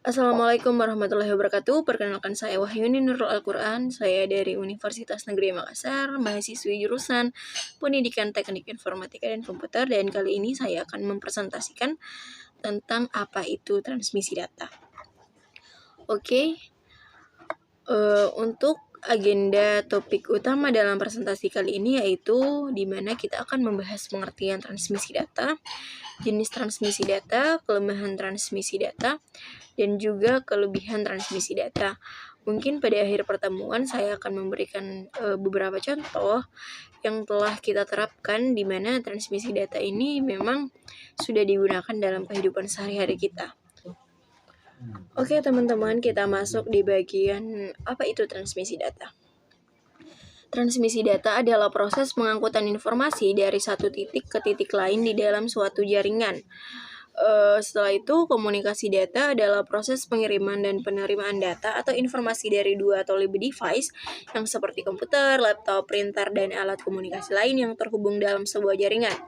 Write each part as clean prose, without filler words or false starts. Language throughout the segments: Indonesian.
Assalamualaikum warahmatullahi wabarakatuh. Perkenalkan saya Wahyuni Nurul Al-Quran. Saya dari Universitas Negeri Makassar, mahasiswi jurusan Pendidikan Teknik Informatika dan Komputer. Dan kali ini saya akan mempresentasikan tentang apa itu transmisi data. Oke, untuk agenda topik utama dalam presentasi kali ini yaitu di mana kita akan membahas pengertian transmisi data, jenis transmisi data, kelemahan transmisi data, dan juga kelebihan transmisi data. Mungkin pada akhir pertemuan saya akan memberikan beberapa contoh yang telah kita terapkan di mana transmisi data ini memang sudah digunakan dalam kehidupan sehari-hari kita. Oke teman-teman, kita masuk di bagian apa itu transmisi data. Transmisi data adalah proses pengangkutan informasi dari satu titik ke titik lain di dalam suatu jaringan. Setelah itu, komunikasi data adalah proses pengiriman dan penerimaan data atau informasi dari dua atau lebih device yang seperti komputer, laptop, printer, dan alat komunikasi lain yang terhubung dalam sebuah jaringan.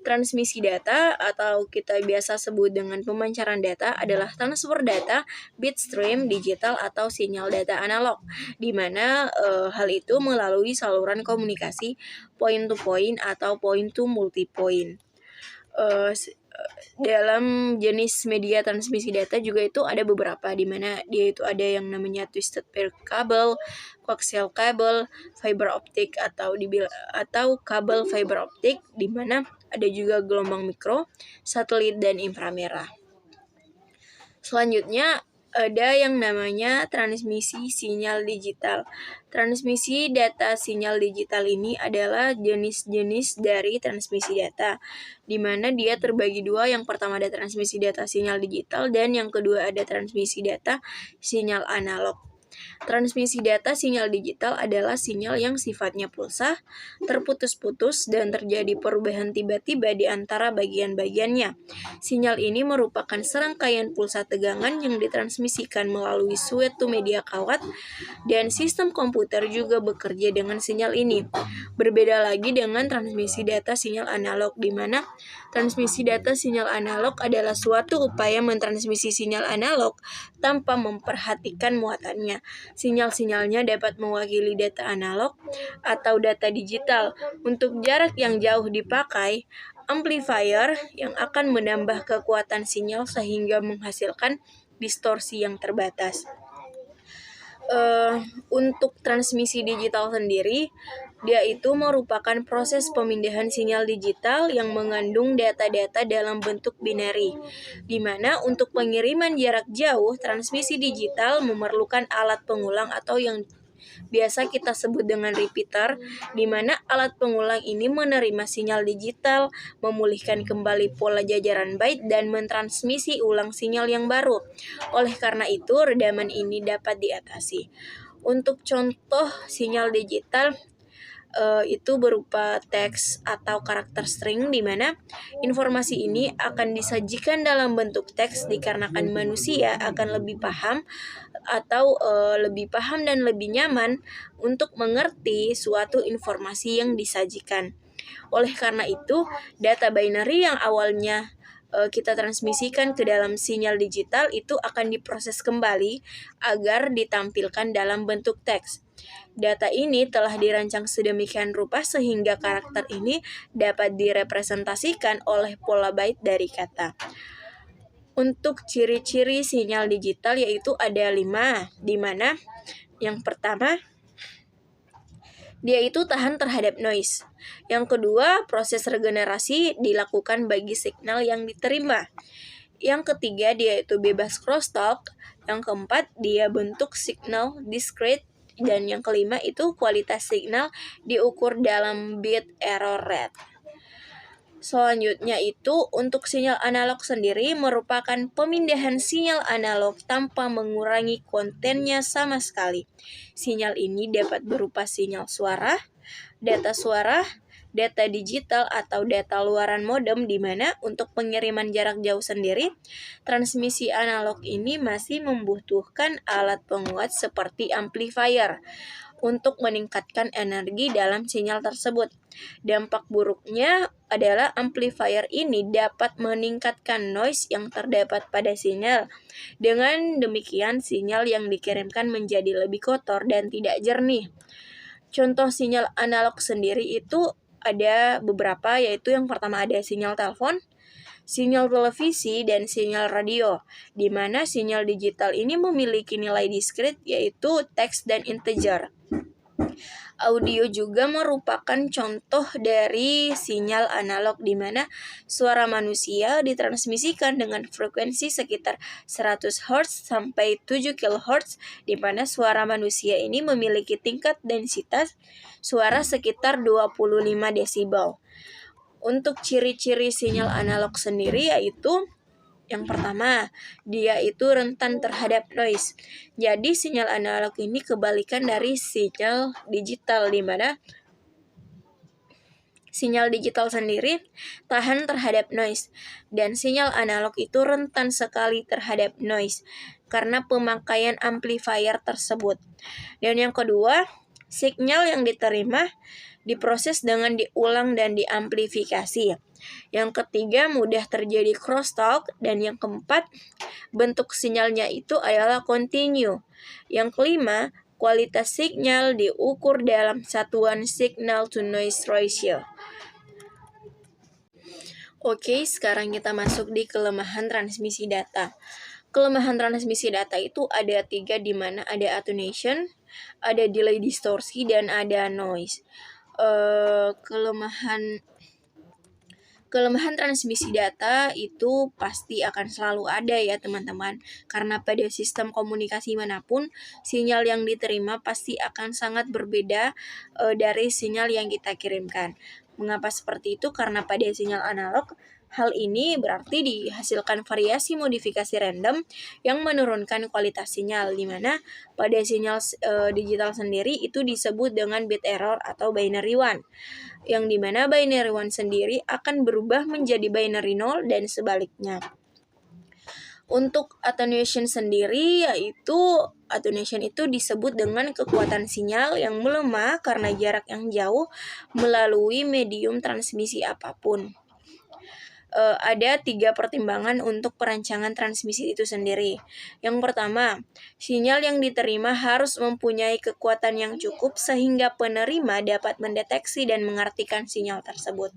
Transmisi data atau kita biasa sebut dengan pemancaran data adalah transfer data, bitstream, digital, atau sinyal data analog, di mana hal itu melalui saluran komunikasi point-to-point atau point-to-multipoint. Dalam jenis media transmisi data juga itu ada beberapa, di mana dia itu ada yang namanya twisted pair cable, coaxial cable, fiber optic atau kabel fiber optic, di mana ada juga gelombang mikro, satelit, dan inframerah. Selanjutnya ada yang namanya transmisi sinyal digital. Transmisi data sinyal digital ini adalah jenis-jenis dari transmisi data, di mana dia terbagi dua. Yang pertama ada transmisi data sinyal digital dan yang kedua ada transmisi data sinyal analog. Transmisi data sinyal digital adalah sinyal yang sifatnya pulsa, terputus-putus, dan terjadi perubahan tiba-tiba di antara bagian-bagiannya. Sinyal ini merupakan serangkaian pulsa tegangan yang ditransmisikan melalui suatu media kawat, dan sistem komputer juga bekerja dengan sinyal ini. Berbeda lagi dengan transmisi data sinyal analog, di mana transmisi data sinyal analog adalah suatu upaya mentransmisi sinyal analog tanpa memperhatikan muatannya. Sinyal-sinyalnya dapat mewakili data analog atau data digital. Untuk jarak yang jauh dipakai amplifier yang akan menambah kekuatan sinyal sehingga menghasilkan distorsi yang terbatas. Untuk transmisi digital sendiri, dia itu merupakan proses pemindahan sinyal digital yang mengandung data-data dalam bentuk binary, di mana untuk pengiriman jarak jauh, transmisi digital memerlukan alat pengulang atau yang biasa kita sebut dengan repeater, di mana alat pengulang ini menerima sinyal digital, memulihkan kembali pola jajaran byte, dan mentransmisi ulang sinyal yang baru. Oleh karena itu, redaman ini dapat diatasi. Untuk contoh sinyal digital, itu berupa teks atau karakter string, di mana informasi ini akan disajikan dalam bentuk teks dikarenakan manusia akan lebih paham dan lebih nyaman untuk mengerti suatu informasi yang disajikan. Oleh karena itu, data binary yang awalnya kita transmisikan ke dalam sinyal digital itu akan diproses kembali agar ditampilkan dalam bentuk teks. Data ini telah dirancang sedemikian rupa sehingga karakter ini dapat direpresentasikan oleh pola byte dari kata. Untuk ciri-ciri sinyal digital yaitu ada 5, di mana yang pertama, dia itu tahan terhadap noise. Yang kedua, proses regenerasi dilakukan bagi signal yang diterima. Yang ketiga, dia itu bebas crosstalk. Yang keempat, dia bentuk signal discrete. Dan yang kelima itu kualitas signal diukur dalam bit error rate. Selanjutnya itu untuk sinyal analog sendiri merupakan pemindahan sinyal analog tanpa mengurangi kontennya sama sekali. Sinyal ini dapat berupa sinyal suara, data suara, data digital atau data luaran modem, di mana untuk pengiriman jarak jauh sendiri, transmisi analog ini masih membutuhkan alat penguat seperti amplifier untuk meningkatkan energi dalam sinyal tersebut. Dampak buruknya adalah amplifier ini dapat meningkatkan noise yang terdapat pada sinyal. Dengan demikian, sinyal yang dikirimkan menjadi lebih kotor dan tidak jernih. Contoh sinyal analog sendiri itu ada beberapa, yaitu yang pertama ada sinyal telepon, sinyal televisi, dan sinyal radio, di mana sinyal digital ini memiliki nilai diskrit yaitu teks dan integer. Audio juga merupakan contoh dari sinyal analog, di mana suara manusia ditransmisikan dengan frekuensi sekitar 100 Hz sampai 7 kHz, di mana suara manusia ini memiliki tingkat densitas suara sekitar 25 desibel. Untuk ciri-ciri sinyal analog sendiri yaitu yang pertama, dia itu rentan terhadap noise. Jadi sinyal analog ini kebalikan dari sinyal digital, di mana sinyal digital sendiri tahan terhadap noise, dan sinyal analog itu rentan sekali terhadap noise karena pemakaian amplifier tersebut. Dan yang kedua, sinyal yang diterima diproses dengan diulang dan diamplifikasi. Yang ketiga, mudah terjadi crosstalk. Dan yang keempat, bentuk sinyalnya itu adalah continue. Yang kelima, kualitas sinyal diukur dalam satuan signal to noise ratio. Oke, sekarang kita masuk di kelemahan transmisi data. Kelemahan transmisi data itu ada 3, di mana ada attenuation, ada delay distorsi, dan ada noise. Kelemahan transmisi data itu pasti akan selalu ada ya teman-teman, karena pada sistem komunikasi manapun, sinyal yang diterima pasti akan sangat berbeda dari sinyal yang kita kirimkan. Mengapa seperti itu? Karena pada sinyal analog, hal ini berarti dihasilkan variasi modifikasi random yang menurunkan kualitas sinyal, di mana pada sinyal digital sendiri itu disebut dengan bit error atau binary one, yang dimana binary one sendiri akan berubah menjadi binary 0 dan sebaliknya. Untuk attenuation sendiri, yaitu attenuation itu disebut dengan kekuatan sinyal yang melemah karena jarak yang jauh melalui medium transmisi apapun. Ada 3 pertimbangan untuk perancangan transmisi itu sendiri. Yang pertama, sinyal yang diterima harus mempunyai kekuatan yang cukup sehingga penerima dapat mendeteksi dan mengartikan sinyal tersebut.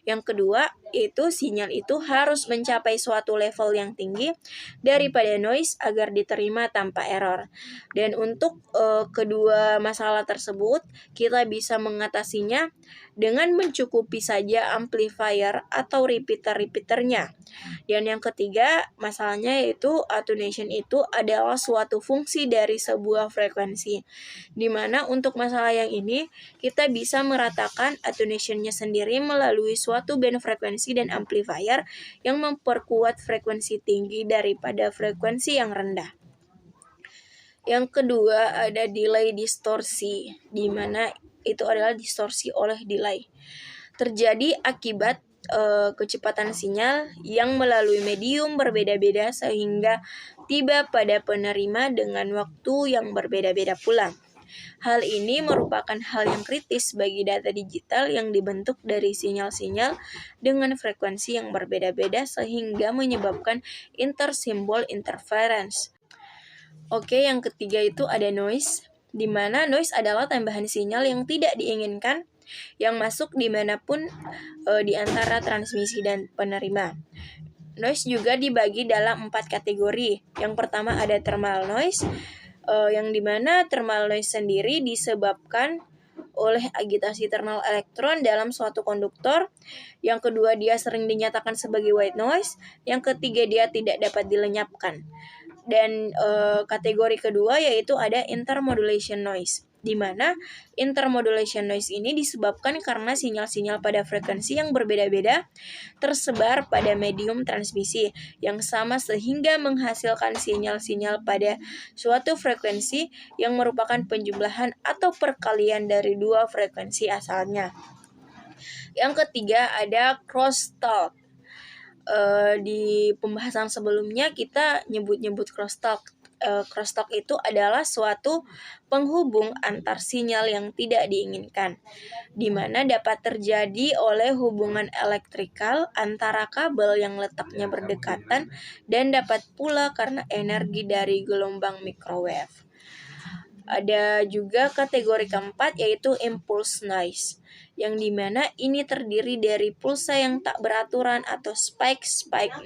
Yang kedua, yaitu sinyal itu harus mencapai suatu level yang tinggi daripada noise agar diterima tanpa error. Dan untuk kedua masalah tersebut, kita bisa mengatasinya dengan mencukupi saja amplifier atau repeaternya. Dan yang ketiga, masalahnya yaitu attenuation itu adalah suatu fungsi dari sebuah frekuensi, di mana untuk masalah yang ini kita bisa meratakan attenuationnya sendiri melalui suatu band frekuensi dan amplifier yang memperkuat frekuensi tinggi daripada frekuensi yang rendah. Yang kedua ada delay distorsi, di mana itu adalah distorsi oleh delay. Terjadi akibat kecepatan sinyal yang melalui medium berbeda-beda sehingga tiba pada penerima dengan waktu yang berbeda-beda pula. Hal ini merupakan hal yang kritis bagi data digital yang dibentuk dari sinyal-sinyal dengan frekuensi yang berbeda-beda sehingga menyebabkan intersymbol interference. Oke, yang ketiga itu ada noise, di mana noise adalah tambahan sinyal yang tidak diinginkan yang masuk dimanapun di antara transmisi dan penerima. Noise juga dibagi dalam 4 kategori. Yang pertama ada thermal noise, yang dimana thermal noise sendiri disebabkan oleh agitasi thermal elektron dalam suatu konduktor. Yang kedua, dia sering dinyatakan sebagai white noise. Yang ketiga, dia tidak dapat dilenyapkan. Dan kategori kedua yaitu ada intermodulation noise, di mana intermodulation noise ini disebabkan karena sinyal-sinyal pada frekuensi yang berbeda-beda tersebar pada medium transmisi yang sama sehingga menghasilkan sinyal-sinyal pada suatu frekuensi yang merupakan penjumlahan atau perkalian dari 2 frekuensi asalnya. Yang ketiga ada crosstalk. Di pembahasan sebelumnya kita nyebut crosstalk. Crosstalk itu adalah suatu penghubung antar sinyal yang tidak diinginkan, di mana dapat terjadi oleh hubungan elektrikal antara kabel yang letaknya berdekatan dan dapat pula karena energi dari gelombang microwave. Ada juga kategori keempat yaitu impulse noise, yang dimana ini terdiri dari pulsa yang tak beraturan atau spike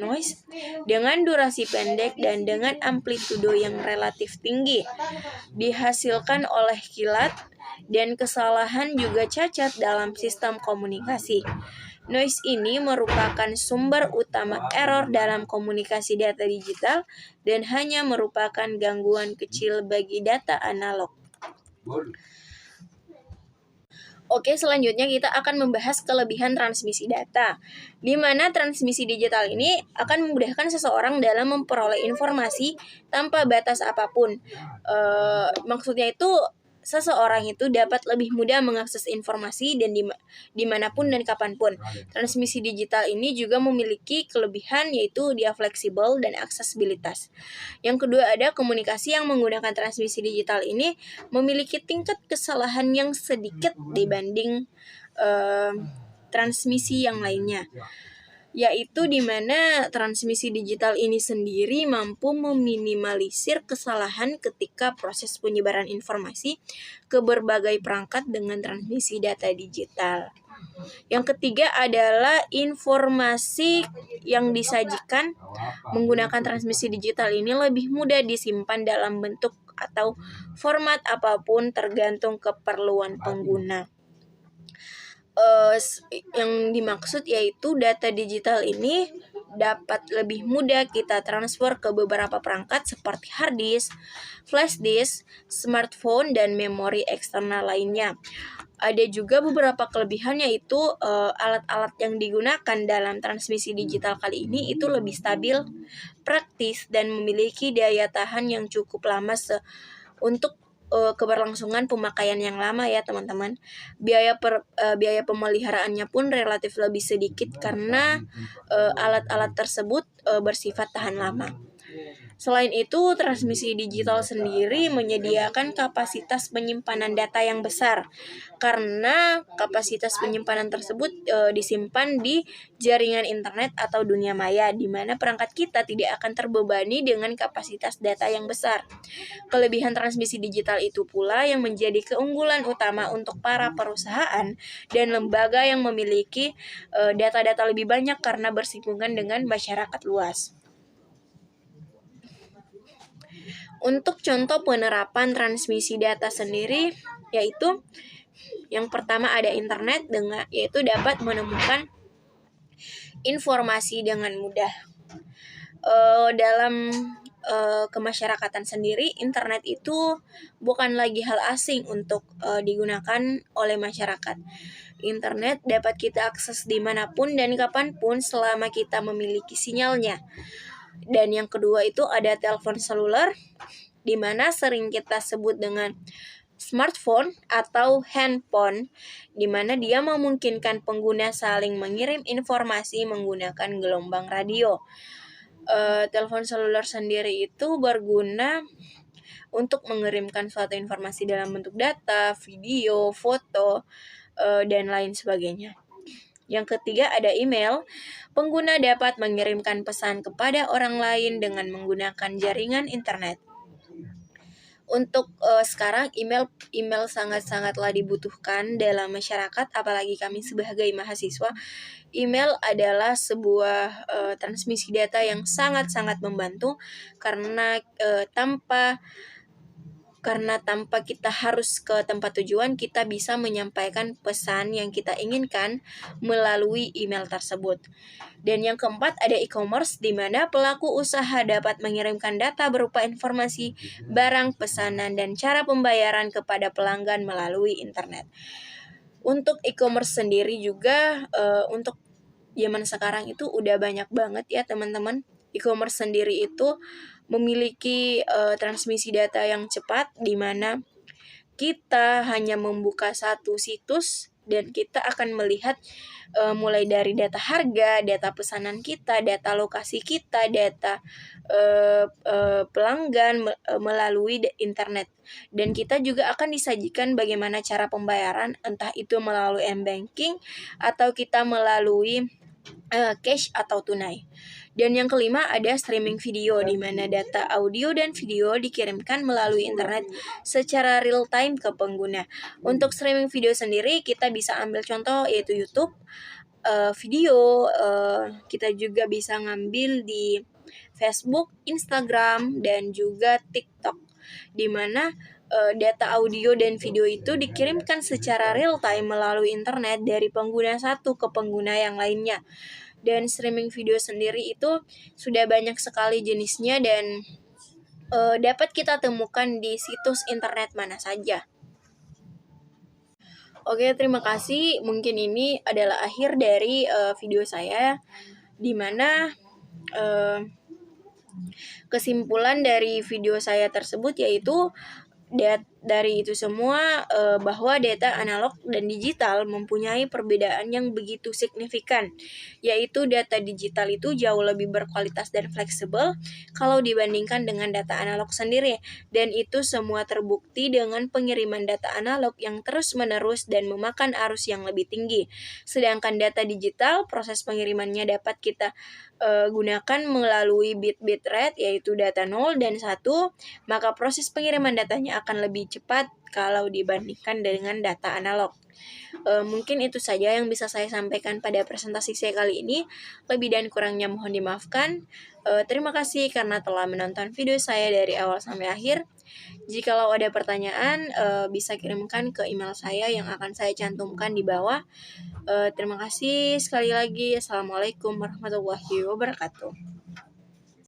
noise dengan durasi pendek dan dengan amplitudo yang relatif tinggi, dihasilkan oleh kilat dan kesalahan juga cacat dalam sistem komunikasi. Noise ini merupakan sumber utama error dalam komunikasi data digital dan hanya merupakan gangguan kecil bagi data analog. Oke, selanjutnya kita akan membahas kelebihan transmisi data, di mana transmisi digital ini akan memudahkan seseorang dalam memperoleh informasi tanpa batas apapun. Maksudnya itu seseorang itu dapat lebih mudah mengakses informasi dan dimanapun dan kapanpun. Transmisi digital ini juga memiliki kelebihan yaitu dia fleksibel dan aksesibilitas. Yang kedua ada komunikasi yang menggunakan transmisi digital ini memiliki tingkat kesalahan yang sedikit dibanding transmisi yang lainnya, yaitu di mana transmisi digital ini sendiri mampu meminimalisir kesalahan ketika proses penyebaran informasi ke berbagai perangkat dengan transmisi data digital. Yang ketiga adalah informasi yang disajikan menggunakan transmisi digital ini lebih mudah disimpan dalam bentuk atau format apapun tergantung keperluan pengguna. Yang dimaksud yaitu data digital ini dapat lebih mudah kita transfer ke beberapa perangkat seperti hard disk, flash disk, smartphone, dan memori eksternal lainnya. Ada juga beberapa kelebihan yaitu alat-alat yang digunakan dalam transmisi digital kali ini itu lebih stabil, praktis, dan memiliki daya tahan yang cukup lama untuk keberlangsungan pemakaian yang lama ya teman-teman. Biaya pemeliharaannya pun relatif lebih sedikit karena alat-alat tersebut bersifat tahan lama. Selain itu, transmisi digital sendiri menyediakan kapasitas penyimpanan data yang besar karena kapasitas penyimpanan tersebut disimpan di jaringan internet atau dunia maya, di mana perangkat kita tidak akan terbebani dengan kapasitas data yang besar. Kelebihan transmisi digital itu pula yang menjadi keunggulan utama untuk para perusahaan dan lembaga yang memiliki data-data lebih banyak karena bersinggungan dengan masyarakat luas. Untuk contoh penerapan transmisi data sendiri, yaitu yang pertama ada internet yaitu dapat menemukan informasi dengan mudah. Dalam kemasyarakatan sendiri, internet itu bukan lagi hal asing untuk digunakan oleh masyarakat. Internet dapat kita akses dimanapun dan kapanpun selama kita memiliki sinyalnya. Dan yang kedua itu ada telepon seluler, di mana sering kita sebut dengan smartphone atau handphone, di mana dia memungkinkan pengguna saling mengirim informasi menggunakan gelombang radio. Telepon seluler sendiri itu berguna untuk mengirimkan suatu informasi dalam bentuk data, video, foto, dan lain sebagainya. Yang ketiga ada email. Pengguna dapat mengirimkan pesan kepada orang lain dengan menggunakan jaringan internet. Untuk sekarang email sangat-sangatlah dibutuhkan dalam masyarakat, apalagi kami sebagai mahasiswa. Email adalah sebuah transmisi data yang sangat-sangat membantu karena tanpa kita harus ke tempat tujuan, kita bisa menyampaikan pesan yang kita inginkan melalui email tersebut. Dan yang keempat ada e-commerce, di mana pelaku usaha dapat mengirimkan data berupa informasi, barang, pesanan, dan cara pembayaran kepada pelanggan melalui internet. Untuk e-commerce sendiri juga untuk zaman sekarang itu udah banyak banget ya teman-teman. E-commerce sendiri itu memiliki transmisi data yang cepat, di mana kita hanya membuka satu situs dan kita akan melihat mulai dari data harga, data pesanan kita, data lokasi kita, data pelanggan melalui internet. Dan kita juga akan disajikan bagaimana cara pembayaran, entah itu melalui m-banking atau kita melalui cash atau tunai. Dan yang kelima ada streaming video, di mana data audio dan video dikirimkan melalui internet secara real time ke pengguna. Untuk streaming video sendiri kita bisa ambil contoh yaitu YouTube video, kita juga bisa ngambil di Facebook, Instagram, dan juga TikTok, di mana data audio dan video itu dikirimkan secara real time melalui internet dari pengguna satu ke pengguna yang lainnya. Dan streaming video sendiri itu sudah banyak sekali jenisnya dan dapat kita temukan di situs internet mana saja. Oke, terima kasih. Mungkin ini adalah akhir dari video saya, di mana kesimpulan dari video saya tersebut yaitu dari itu semua bahwa data analog dan digital mempunyai perbedaan yang begitu signifikan, yaitu data digital itu jauh lebih berkualitas dan fleksibel kalau dibandingkan dengan data analog sendiri, dan itu semua terbukti dengan pengiriman data analog yang terus-menerus dan memakan arus yang lebih tinggi. Sedangkan data digital, proses pengirimannya dapat kita gunakan melalui bit rate, yaitu data 0 dan 1, maka proses pengiriman datanya akan lebih cepat kalau dibandingkan dengan data analog. Mungkin itu saja yang bisa saya sampaikan pada presentasi saya kali ini. Lebih dan kurangnya mohon dimaafkan. Terima kasih karena telah menonton video saya dari awal sampai akhir. Jikalau ada pertanyaan, bisa kirimkan ke email saya yang akan saya cantumkan di bawah. Terima kasih sekali lagi. Assalamualaikum warahmatullahi wabarakatuh.